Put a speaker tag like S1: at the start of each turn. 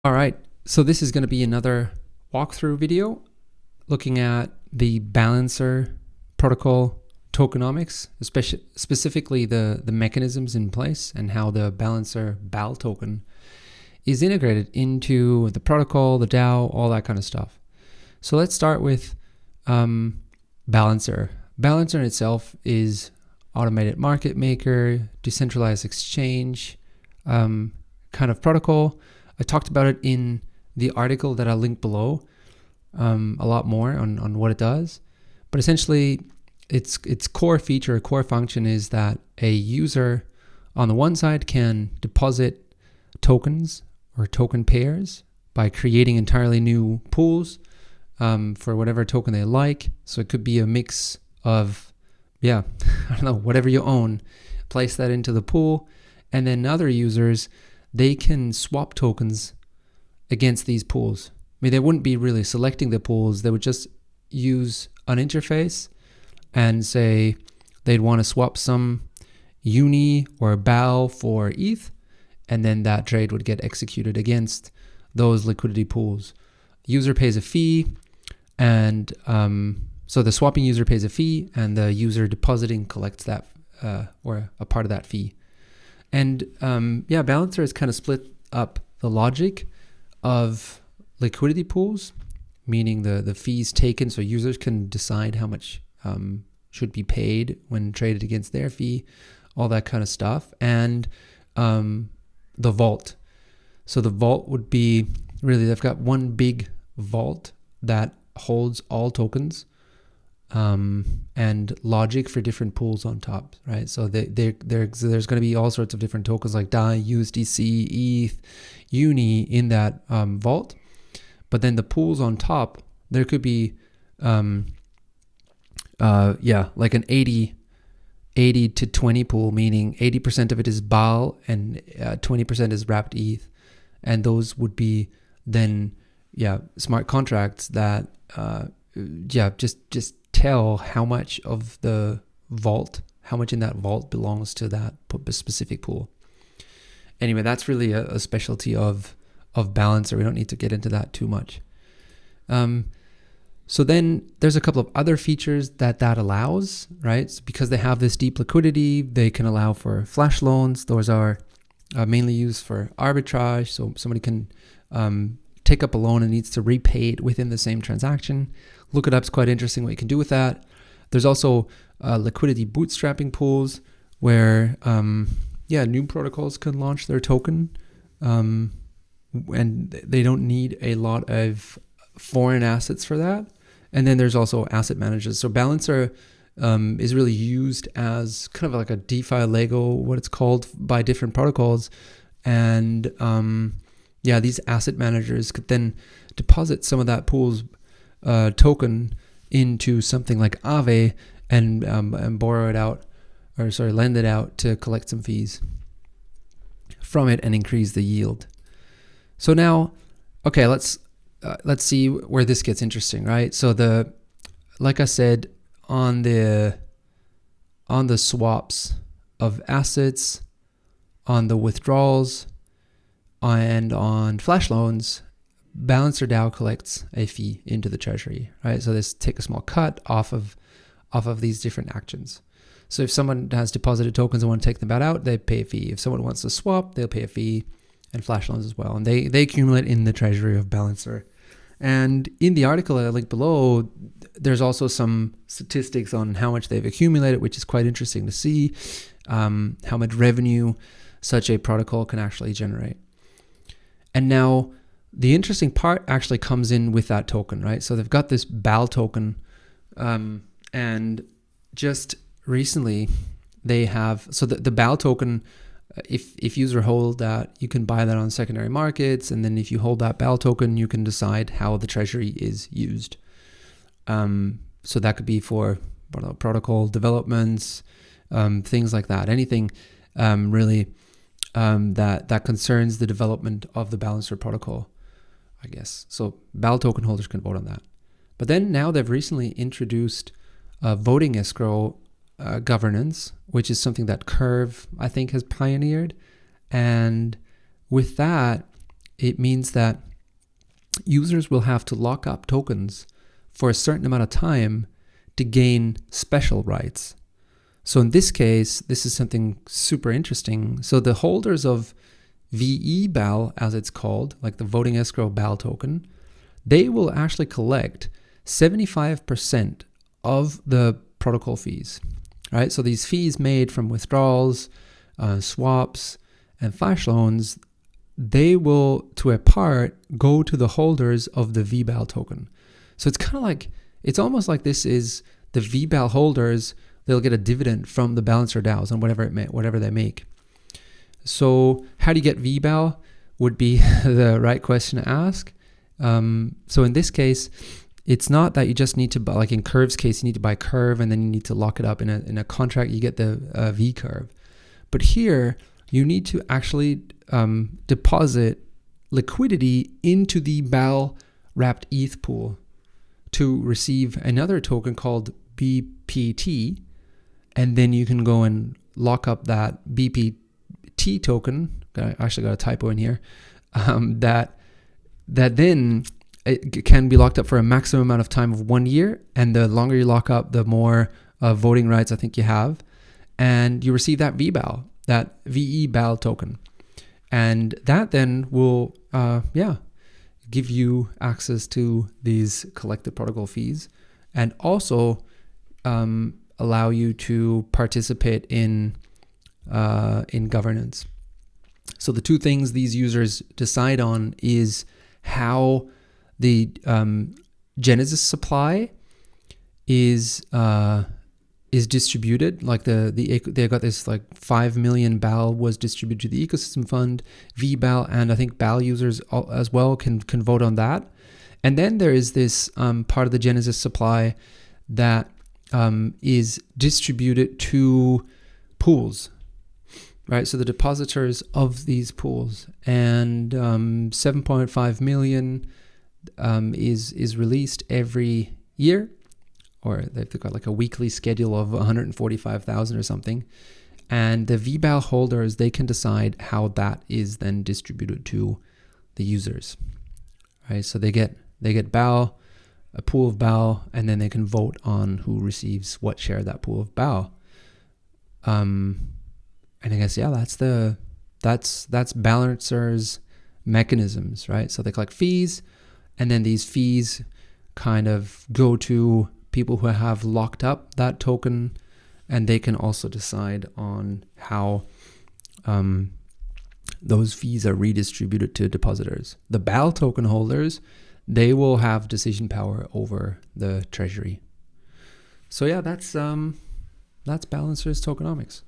S1: All right, so this is going to be another walkthrough video looking at the Balancer protocol tokenomics, specifically the mechanisms in place and how the Balancer BAL token is integrated into the protocol, the DAO, all that kind of stuff. So let's start with Balancer. Balancer in itself is automated market maker, decentralized exchange kind of protocol. I talked about it in the article that I'll link below a lot more on what it does. But essentially, its core feature, core function is that a user on the one side can deposit tokens or token pairs by creating entirely new pools for whatever token they like. So it could be a mix of, I don't know, whatever you own, place that into the pool. And then other users, they can swap tokens against these pools. I mean, they wouldn't be really selecting the pools. They would just use an interface and say they'd want to swap some uni or BAL for ETH, and then that trade would get executed against those liquidity pools. User pays a fee, and so the swapping user pays a fee, and the user depositing collects that or a part of that fee. And Balancer has kind of split up the logic of liquidity pools, meaning the fees taken, so users can decide how much should be paid when traded against their fee, all that kind of stuff, and the vault. So the vault would be really, they've got one big vault that holds all tokens and logic for different pools on top, right? So there's going to be all sorts of different tokens like DAI, USDC, ETH, Uni in that vault. But then the pools on top, there could be, like an 80 to 20 pool, meaning 80% of it is BAL and 20% is wrapped ETH. And those would be then, smart contracts that, just tell how much of the vault, how much in that vault belongs to that specific pool. Anyway, that's really a specialty of Balancer. We don't need to get into that too much. So then there's a couple of other features that allows, right? So because they have this deep liquidity, they can allow for flash loans. Those are mainly used for arbitrage. So somebody can take up a loan and needs to repay it within the same transaction. Look it up. It's quite interesting what you can do with that. There's also liquidity bootstrapping pools where, new protocols can launch their token, and they don't need a lot of foreign assets for that. And then there's also asset managers. So Balancer is really used as kind of like a DeFi Lego, what it's called, by different protocols. And these asset managers could then deposit some of that pool's token into something like Aave and borrow it out, lend it out to collect some fees from it and increase the yield. So now, okay, let's see where this gets interesting, right? So like I said, on the swaps of assets, on the withdrawals, and on flash loans, Balancer DAO collects a fee into the Treasury, right? So this take a small cut off of these different actions. So if someone has deposited tokens and want to take them out, they pay a fee. If someone wants to swap, they'll pay a fee, and flash loans as well. And they accumulate in the Treasury of Balancer. And in the article I link below, there's also some statistics on how much they've accumulated, which is quite interesting to see, how much revenue such a protocol can actually generate. And now the interesting part actually comes in with that token, right? So they've got this BAL token, and just recently they have, so the BAL token, if user hold that, you can buy that on secondary markets. And then if you hold that BAL token, you can decide how the Treasury is used. So that could be for protocol developments, things like that, anything really that concerns the development of the Balancer protocol, I guess. So BAL token holders can vote on that. But then now they've recently introduced voting escrow governance, which is something that Curve, I think, has pioneered. And with that, it means that users will have to lock up tokens for a certain amount of time to gain special rights. So in this case, this is something super interesting. So the holders of VE-BAL, as it's called, like the voting escrow BAL token, they will actually collect 75% of the protocol fees, right? So these fees made from withdrawals, swaps, and flash loans, they will, to a part, go to the holders of the VBAL token. So it's kind of like, it's almost like this is the VBAL holders, they'll get a dividend from the Balancer DAOs on whatever they make. So how do you get VBAL would be the right question to ask. So in this case, it's not that you just need to buy, like in Curve's case, you need to buy Curve and then you need to lock it up in a contract, you get the V Curve. But here, you need to actually deposit liquidity into the BAL wrapped ETH pool to receive another token called BPT, and then you can go and lock up that BPT token. I actually got a typo in here. That then it can be locked up for a maximum amount of time of 1 year, and the longer you lock up, the more voting rights I think you have, and you receive that VBAL, that VE-BAL token, and that then will give you access to these collected protocol fees, and also allow you to participate in governance. So the two things these users decide on is how the Genesis supply is distributed. Like they got this like 5 million BAL was distributed to the ecosystem fund, VBAL, and I think BAL users as well can vote on that. And then there is this part of the Genesis supply that is distributed to pools, right? So the depositors of these pools, and 7.5 million is released every year, or they've got like a weekly schedule of 145,000 or something. And the VBAL holders, they can decide how that is then distributed to the users, right? So they get BAL, a pool of BAL, and then they can vote on who receives what share of that pool of BAL. And I guess, yeah, that's Balancer's mechanisms, right? So they collect fees, and then these fees kind of go to people who have locked up that token, and they can also decide on how those fees are redistributed to depositors. The BAL token holders, they will have decision power over the treasury. So yeah, that's Balancer's tokenomics.